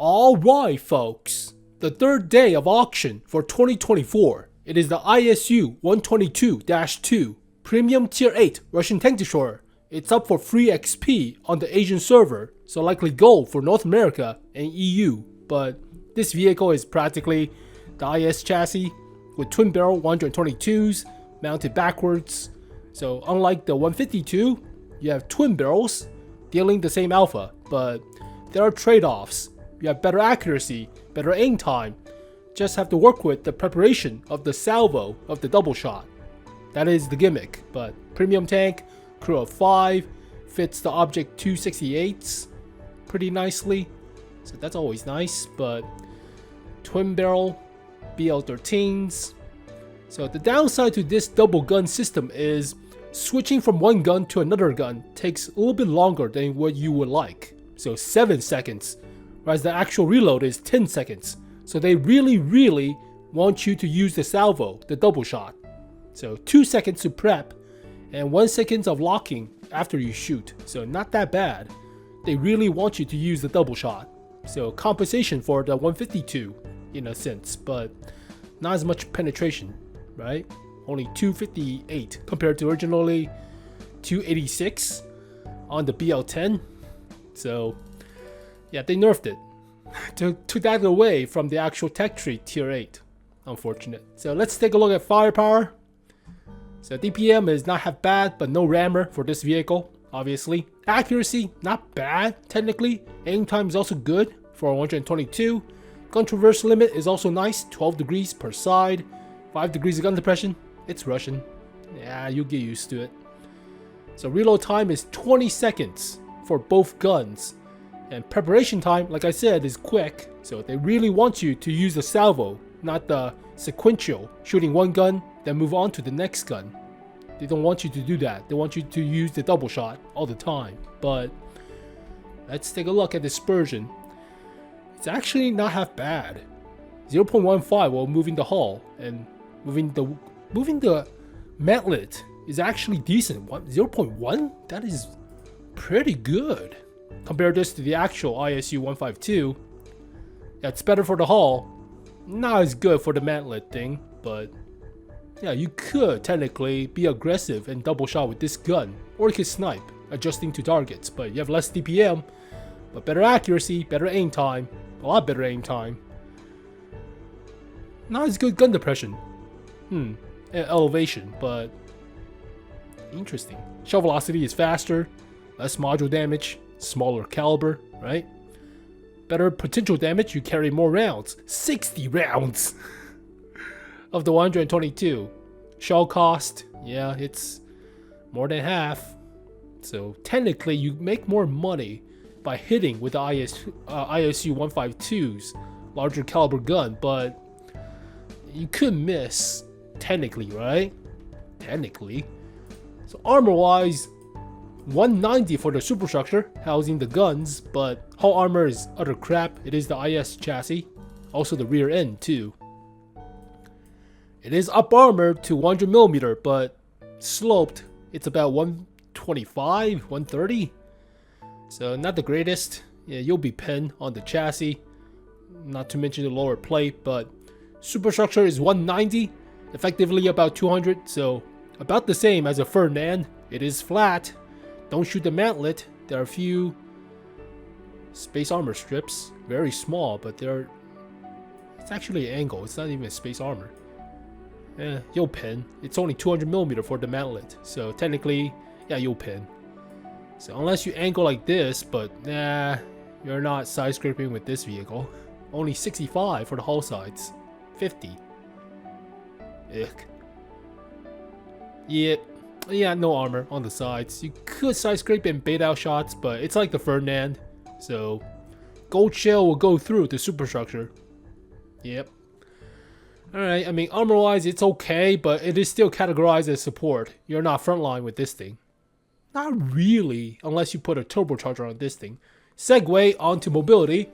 Alright folks, the third day of auction for 2024. It is the ISU-122-2 Premium Tier 8 Russian tank destroyer. It's up for free XP on the Asian server, so likely gold for North America and EU. But this vehicle is practically the IS chassis with twin barrel 122s mounted backwards. So unlike the 152, you have twin barrels dealing the same alpha, but there are trade-offs. You have better accuracy, better aim time. Just have to work with the preparation of the salvo of the double shot. That is the gimmick, but premium tank, crew of 5, fits the Object 268s pretty nicely. So that's always nice, but twin barrel, BL-13s. So the downside to this double gun system is switching from one gun to another gun takes a little bit longer than what you would like. So 7 seconds. Whereas the actual reload is 10 seconds. So they really want you to use the salvo, the double shot. So 2 seconds to prep and 1 second of locking after you shoot. So not that bad. They really want you to use the double shot. So compensation for the 152 in a sense, but not as much penetration, right? Only 258 compared to originally 286 on the BL-10. So yeah, they nerfed it. Took that away from the actual tech tree tier 8. Unfortunate. So let's take a look at firepower. So DPM is not half bad, but no rammer for this vehicle, obviously. Accuracy, not bad, technically. Aim time is also good for 122. Gun traverse limit is also nice, 12 degrees per side. 5 degrees of gun depression. It's Russian. Yeah, you'll get used to it. So reload time is 20 seconds for both guns. And preparation time, like I said, is quick, so they really want you to use the salvo, not the sequential, shooting one gun, then move on to the next gun. They don't want you to do that. They want you to use the double shot all the time. But let's take a look at dispersion. It's actually not half bad. 0.15 while moving the hull, and moving the mantlet is actually decent. 0.1? That is pretty good. Compare this to the actual ISU-152. Yeah, it's better for the hull. Not as good for the mantlet thing, but yeah, you could technically be aggressive and double shot with this gun, or you could snipe, adjusting to targets, but you have less DPM, but better accuracy, better aim time, a lot better aim time. Not as good gun depression. And elevation, but interesting. Shell velocity is faster, less module damage, smaller caliber, right? Better potential damage, you carry more rounds. 60 rounds of the 122. Shell cost, yeah, it's more than half. So technically you make more money by hitting with the ISU-152's larger caliber gun, but you could miss technically, right? Technically. So armor wise, 190 for the superstructure housing the guns, but hull armor is utter crap. It is the IS chassis, also the rear end too. It is up armored to 100mm, but sloped it's about 125, 130. So not the greatest. Yeah, you'll be pinned on the chassis, not to mention the lower plate, but superstructure is 190, effectively about 200, so about the same as a Ferdinand. It is flat. Don't shoot the mantlet. There are a few space armor strips, very small, but it's actually an angle. It's not even a space armor. You'll pin. It's only 200mm for the mantlet, so technically, yeah, you'll pin. So unless you angle like this, but nah, you're not side scraping with this vehicle. Only 65 for the hull sides, 50. Ick. Yep. Yeah, no armor on the sides. You could side scrape and bait out shots, but it's like the Ferdinand. So gold shell will go through the superstructure. Yep. Alright, I mean armor wise it's okay, but it is still categorized as support. You're not frontline with this thing. Not really, unless you put a turbocharger on this thing. Segue onto mobility.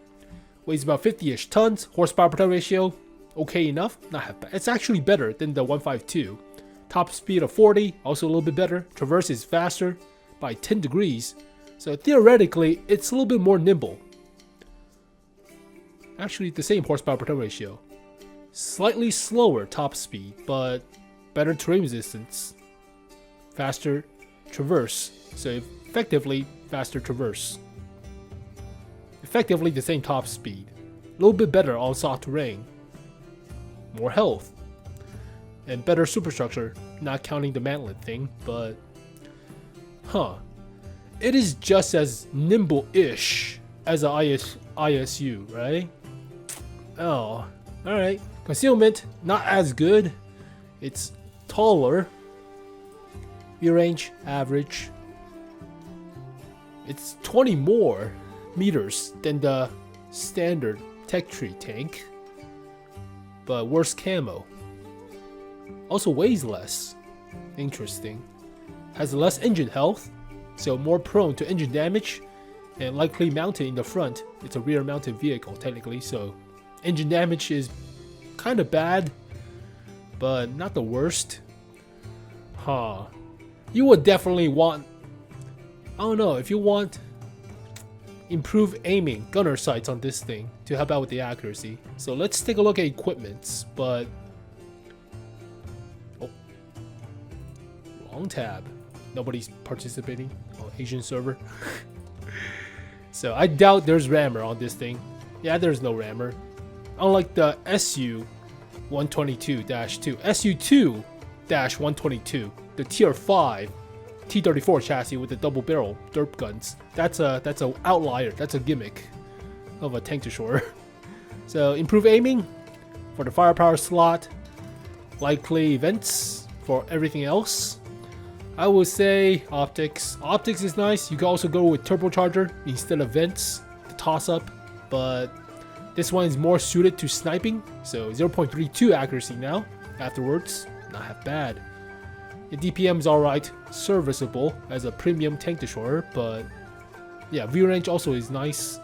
Weighs about 50-ish tons. Horsepower per ton ratio, okay enough. Not half bad. It's actually better than the 152. Top speed of 40, also a little bit better. Traverse is faster by 10 degrees. So theoretically, it's a little bit more nimble. Actually, the same horsepower per ton ratio. Slightly slower top speed, but better terrain resistance. Faster traverse, so effectively faster traverse. Effectively the same top speed. A little bit better on soft terrain. More health. And better superstructure, not counting the mantlet thing, but... It is just as nimble-ish as an ISU, right? Oh, alright. Concealment, not as good. It's taller. View range, average. It's 20 more meters than the standard tech tree tank. But worse camo. Also weighs less. Interesting. Has less engine health, so more prone to engine damage, and likely mounted in the front. It's a rear mounted vehicle technically, so engine damage is kind of bad, but not the worst. You would definitely want, I don't know, if you want improved aiming gunner sights on this thing to help out with the accuracy. So let's take a look at equipments, but wrong tab. Nobody's participating on Asian server. So I doubt there's rammer on this thing. Yeah, there's no rammer. Unlike the SU-122-2, SU-2-122, the tier 5 T-34 chassis with the double barrel derp guns. That's a outlier. That's a gimmick of a tank to shore. So improve aiming for the firepower slot. Likely events for everything else. I would say optics. Optics is nice. You can also go with turbocharger instead of vents, the toss up, but this one is more suited to sniping, so 0.32 accuracy now. Afterwards, not half bad. The DPM is alright, serviceable as a premium tank destroyer, but yeah, view range also is nice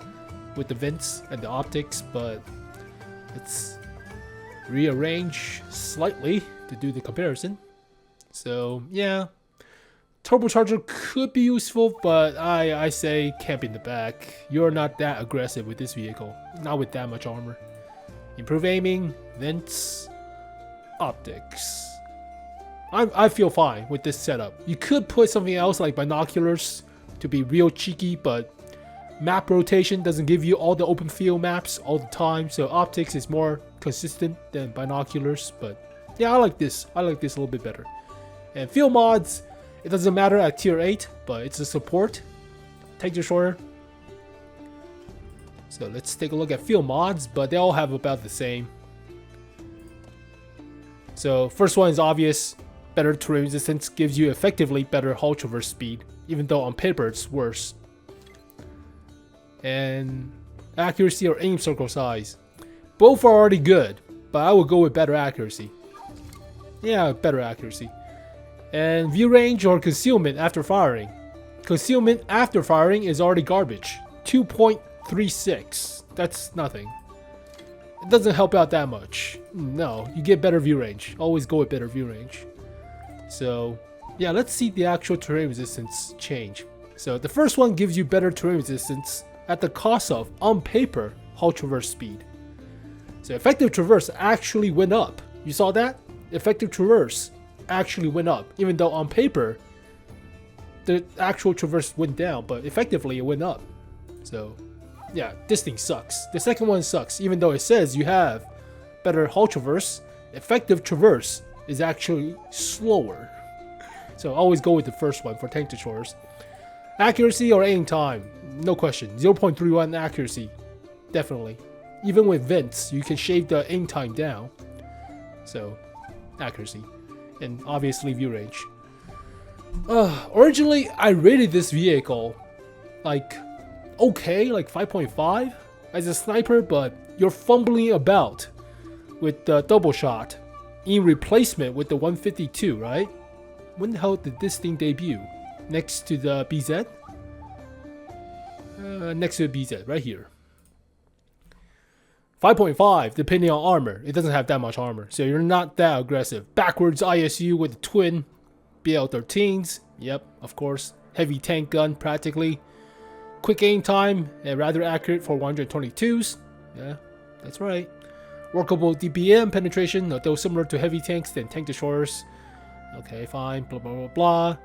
with the vents and the optics, but let's rearrange slightly to do the comparison. So yeah, turbocharger could be useful, but I say camp in the back. You're not that aggressive with this vehicle, not with that much armor. Improve aiming, vents, optics. I feel fine with this setup. You could put something else like binoculars to be real cheeky, but map rotation doesn't give you all the open field maps all the time, so optics is more consistent than binoculars. But yeah, I like this. I like this a little bit better. And field mods, it doesn't matter at tier 8, but it's a support. Tank destroyer. So let's take a look at field mods, but they all have about the same. So first one is obvious. Better terrain resistance gives you effectively better hull traverse speed, even though on paper it's worse. And accuracy or aim circle size. Both are already good, but I would go with better accuracy. Yeah, better accuracy. And view range or concealment after firing. Concealment after firing is already garbage. 2.36. That's nothing. It doesn't help out that much. No, you get better view range. Always go with better view range. So yeah, let's see the actual terrain resistance change. So the first one gives you better terrain resistance at the cost of, on paper, hull traverse speed. So effective traverse actually went up. You saw that? Effective traverse actually went up, even though on paper the actual traverse went down, but effectively it went up. So yeah, this thing sucks. The second one sucks, even though it says you have better hull traverse. Effective traverse is actually slower. So always go with the first one for tank destroyers. Accuracy or aim time, no question. 0.31 accuracy, definitely. Even with vents, you can shave the aim time down. So accuracy, and obviously view range. Originally, I rated this vehicle like okay, like 5.5 as a sniper, but you're fumbling about with the double shot in replacement with the 152, right? When the hell did this thing debut? Next to the BZ? Next to the BZ, right here. 5.5, depending on armor. It doesn't have that much armor, so you're not that aggressive. Backwards ISU with the twin BL-13s. Yep, of course. Heavy tank gun, practically. Quick aim time, and rather accurate for 122s. Yeah, That's right. Workable DPM penetration, though similar to heavy tanks than tank destroyers. Okay, fine. Blah, blah, blah, blah.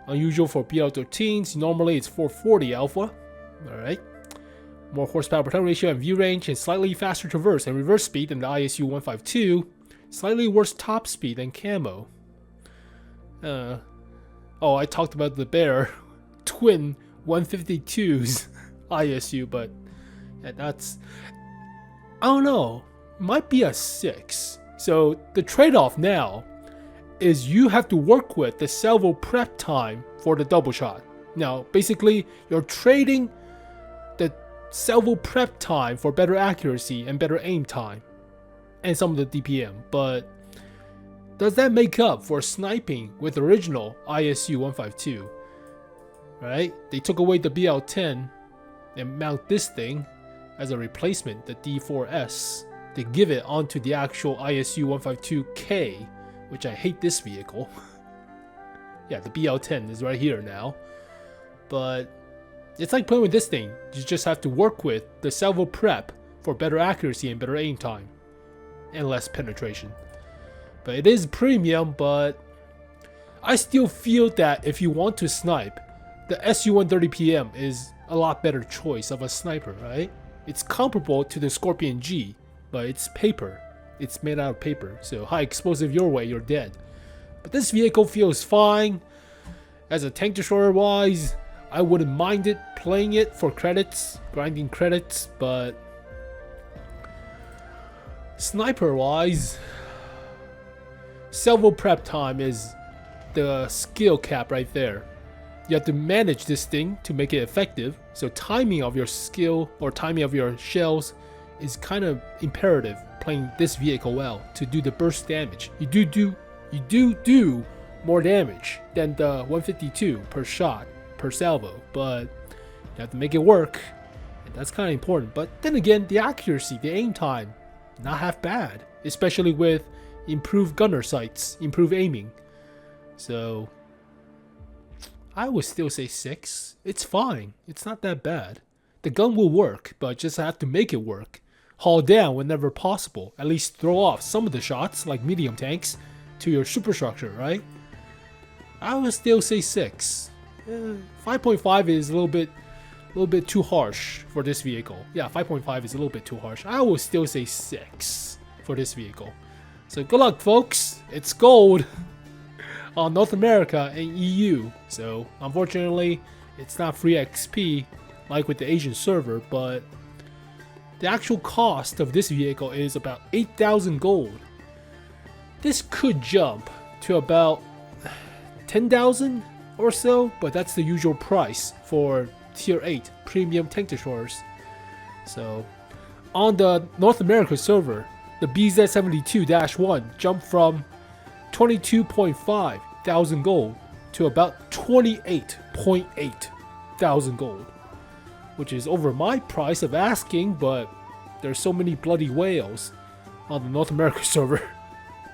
Unusual for BL-13s. Normally it's 440 alpha. Alright. More horsepower per ton ratio and view range, and slightly faster traverse and reverse speed than the ISU-152. Slightly worse top speed than camo. Oh, I talked about the bear twin 152's ISU, but yeah, that's, I don't know, might be a 6. So the trade-off now is you have to work with the salvo prep time for the double shot. Now, basically, you're trading the salvo prep time for better accuracy and better aim time, and some of the DPM, but does that make up for sniping with original ISU-152? Right? They took away the BL-10 and mount this thing as a replacement, the D4S. They give it onto the actual ISU-152K, which I hate this vehicle. Yeah, the BL-10 is right here now. But it's like playing with this thing. You just have to work with the salvo prep for better accuracy and better aim time. And less penetration. But it is premium, but I still feel that if you want to snipe, the SU-130PM is a lot better choice of a sniper, right? It's comparable to the Scorpion G, but it's paper. It's made out of paper, so high explosive your way, you're dead. But this vehicle feels fine. As a tank destroyer wise, I wouldn't mind it playing it for credits, grinding credits, but sniper wise, salvo prep time is the skill cap right there. You have to manage this thing to make it effective, so timing of your skill or timing of your shells is kind of imperative playing this vehicle well to do the burst damage. You do more damage than the 152 per shot per salvo, but you have to make it work, and that's kind of important. But then again, the accuracy, the aim time, not half bad, especially with improved gunner sights, improved aiming. So I would still say 6. It's fine. It's not that bad. The gun will work, but just have to make it work. Haul down whenever possible. At least throw off some of the shots, like medium tanks, to your superstructure, right? I would still say 6. 5.5 is a little bit too harsh for this vehicle. Yeah, 5.5 is a little bit too harsh. I would still say 6 for this vehicle. So good luck, folks. It's gold on North America and EU. So unfortunately, it's not free XP like with the Asian server, but the actual cost of this vehicle is about 8,000 gold. This could jump to about 10,000 or so, but that's the usual price for tier 8 premium tank destroyers. So on the North America server, the BZ72-1 jumped from 22.5 thousand gold to about 28.8 thousand gold, which is over my price of asking, but there's so many bloody whales on the North America server,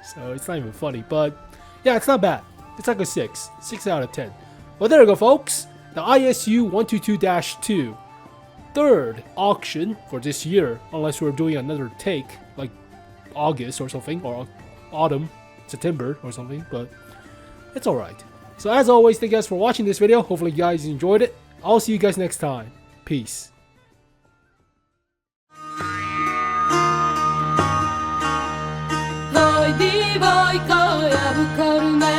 so it's not even funny. But yeah, it's not bad. It's like a 6 out of 10. Well, there you go, folks. The ISU-122-2 third auction for this year, unless we're doing another take like August or something, or autumn, September or something, but it's alright. So as always, thank you guys for watching this video. Hopefully you guys enjoyed it. I'll see you guys next time. Peace. 𝗷𝗓𝗭𝗮𝟑𝟮-💮